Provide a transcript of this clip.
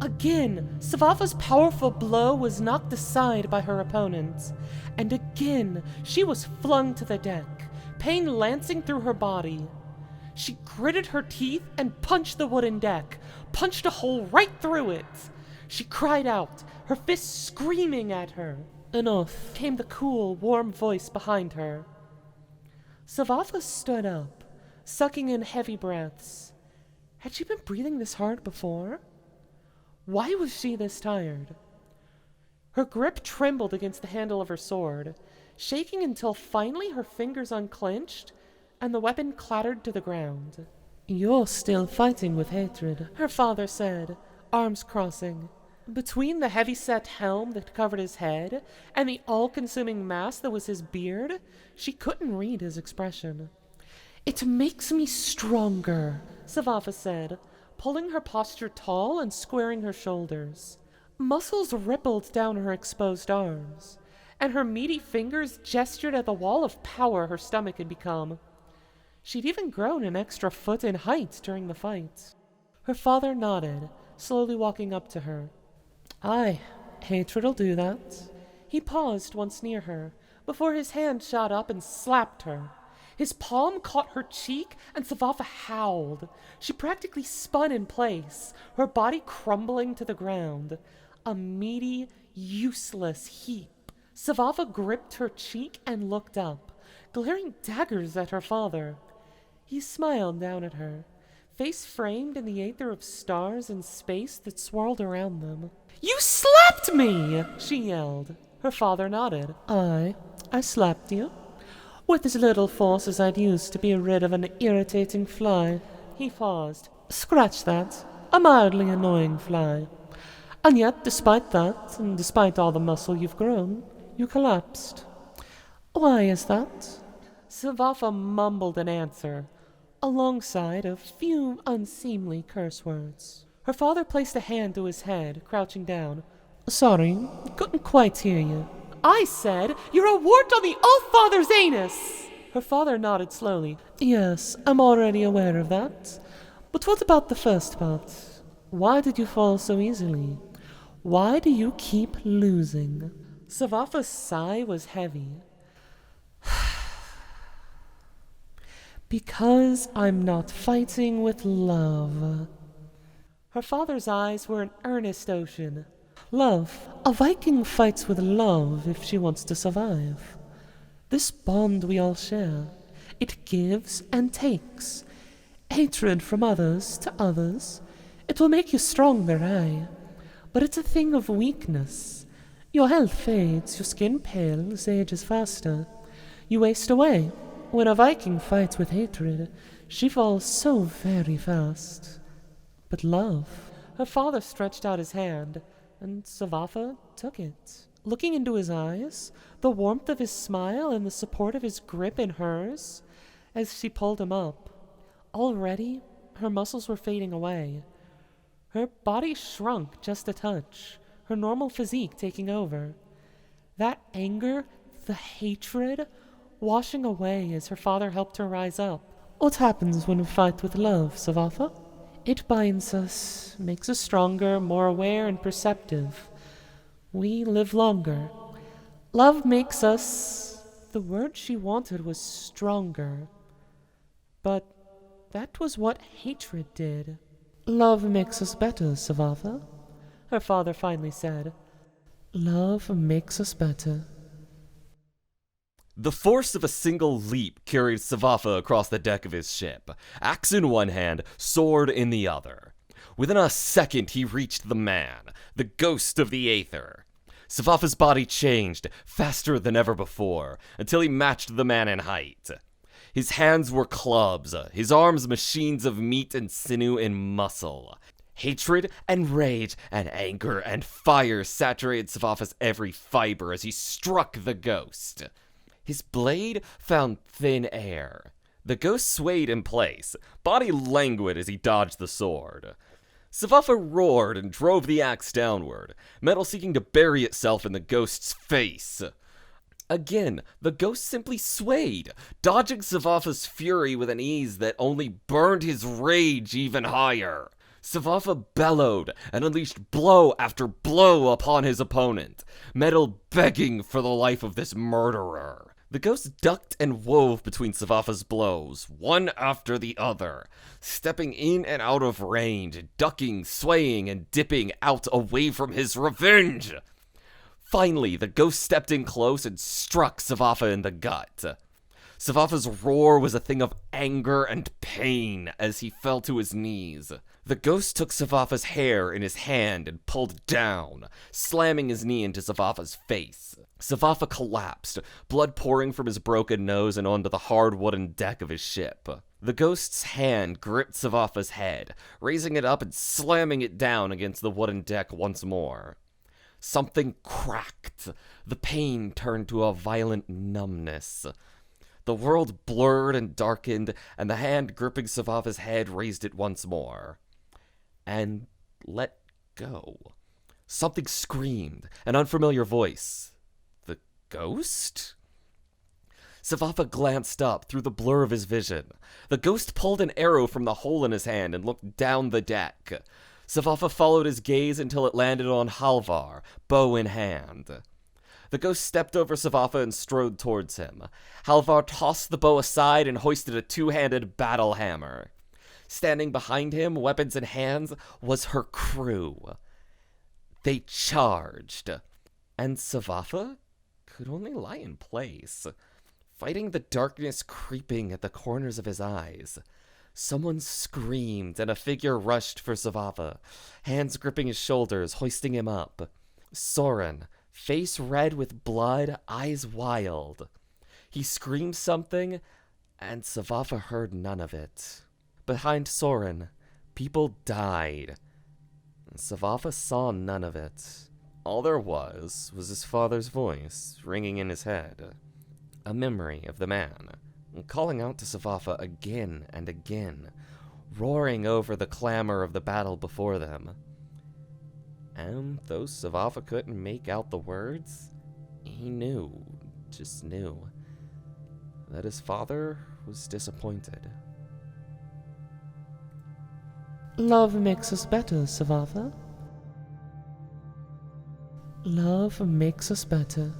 Again, Svafa's powerful blow was knocked aside by her opponent, and again she was flung to the deck, pain lancing through her body. She gritted her teeth and punched the wooden deck, punched a hole right through it. She cried out, her fists screaming at her. Enough, came the cool, warm voice behind her. Svafa stood up, sucking in heavy breaths. Had she been breathing this hard before? Why was she this tired? Her grip trembled against the handle of her sword, shaking until finally her fingers unclenched and the weapon clattered to the ground. You're still fighting with hatred, her father said, arms crossing. Between the heavy-set helm that covered his head and the all-consuming mass that was his beard, she couldn't read his expression. It makes me stronger, Svafa said, pulling her posture tall and squaring her shoulders. Muscles rippled down her exposed arms, and her meaty fingers gestured at the wall of power her stomach had become. She'd even grown an extra foot in height during the fight. Her father nodded, slowly walking up to her. Aye, hatred'll do that. He paused once near her, before his hand shot up and slapped her. His palm caught her cheek, and Svafa howled. She practically spun in place, her body crumbling to the ground. A meaty, useless heap. Svafa gripped her cheek and looked up, glaring daggers at her father. He smiled down at her, face framed in the aether of stars and space that swirled around them. You slapped me! She yelled. Her father nodded. I slapped you. With as little force as I'd use to be rid of an irritating fly. He paused. Scratch that. A mildly annoying fly. And yet, despite that, and despite all the muscle you've grown, you collapsed. Why is that? Svafa mumbled an answer, alongside a few unseemly curse words. Her father placed a hand to his head, crouching down. Sorry, couldn't quite hear you. I said, you're a wart on the All-Father's anus! Her father nodded slowly. Yes, I'm already aware of that. But what about the first part? Why did you fall so easily? Why do you keep losing? Svafa's sigh was heavy. Because I'm not fighting with love. Her father's eyes were an earnest ocean. Love. A Viking fights with love if she wants to survive. This bond we all share. It gives and takes. Hatred from others to others. It will make you stronger, aye. But it's a thing of weakness. Your health fades, your skin pales, ages faster. You waste away. When a Viking fights with hatred, she falls so very fast. But love. Her father stretched out his hand, and Svafa took it. Looking into his eyes, the warmth of his smile and the support of his grip in hers, as she pulled him up. Already, her muscles were fading away. Her body shrunk just a touch, her normal physique taking over. That anger, the hatred, washing away as her father helped her rise up. What happens when we fight with love, Svafa? It binds us, makes us stronger, more aware and perceptive. We live longer. Love makes us... The word she wanted was stronger. But that was what hatred did. Love makes us better, Svafa, her father finally said. Love makes us better. The force of a single leap carried Svafa across the deck of his ship, axe in one hand, sword in the other. Within a second he reached the man, the ghost of the Aether. Svafa's body changed, faster than ever before, until he matched the man in height. His hands were clubs, his arms machines of meat and sinew and muscle. Hatred and rage and anger and fire saturated Svafa's every fiber as he struck the ghost. His blade found thin air. The ghost swayed in place, body languid as he dodged the sword. Svafa roared and drove the axe downward, metal seeking to bury itself in the ghost's face. Again, the ghost simply swayed, dodging Svafa's fury with an ease that only burned his rage even higher. Svafa bellowed and unleashed blow after blow upon his opponent, metal begging for the life of this murderer. The ghost ducked and wove between Svafa's blows, one after the other, stepping in and out of range, ducking, swaying, and dipping out away from his revenge. Finally, the ghost stepped in close and struck Svafa in the gut. Svafa's roar was a thing of anger and pain as he fell to his knees. The ghost took Svafa's hair in his hand and pulled down, slamming his knee into Svafa's face. Svafa collapsed, blood pouring from his broken nose and onto the hard wooden deck of his ship. The ghost's hand gripped Svafa's head, raising it up and slamming it down against the wooden deck once more. Something cracked. The pain turned to a violent numbness. The world blurred and darkened, and the hand gripping Svafa's head raised it once more. And let go. Something screamed, an unfamiliar voice. The ghost? Svafa glanced up through the blur of his vision. The ghost pulled an arrow from the hole in his hand and looked down the deck. Svafa followed his gaze until it landed on Halvar, bow in hand. The ghost stepped over Svafa and strode towards him. Halvar tossed the bow aside and hoisted a two-handed battle hammer. Standing behind him, weapons in hands, was her crew. They charged. And Svafa could only lie in place, fighting the darkness creeping at the corners of his eyes. Someone screamed, and a figure rushed for Svafa, hands gripping his shoulders, hoisting him up. Soren, face red with blood, eyes wild. He screamed something, and Svafa heard none of it. Behind Soren, people died. Svafa saw none of it. All there was his father's voice ringing in his head. A memory of the man, calling out to Svafa again and again, roaring over the clamor of the battle before them. And though Svafa couldn't make out the words, he knew, just knew, that his father was disappointed. Love makes us better, Svafa. Love makes us better.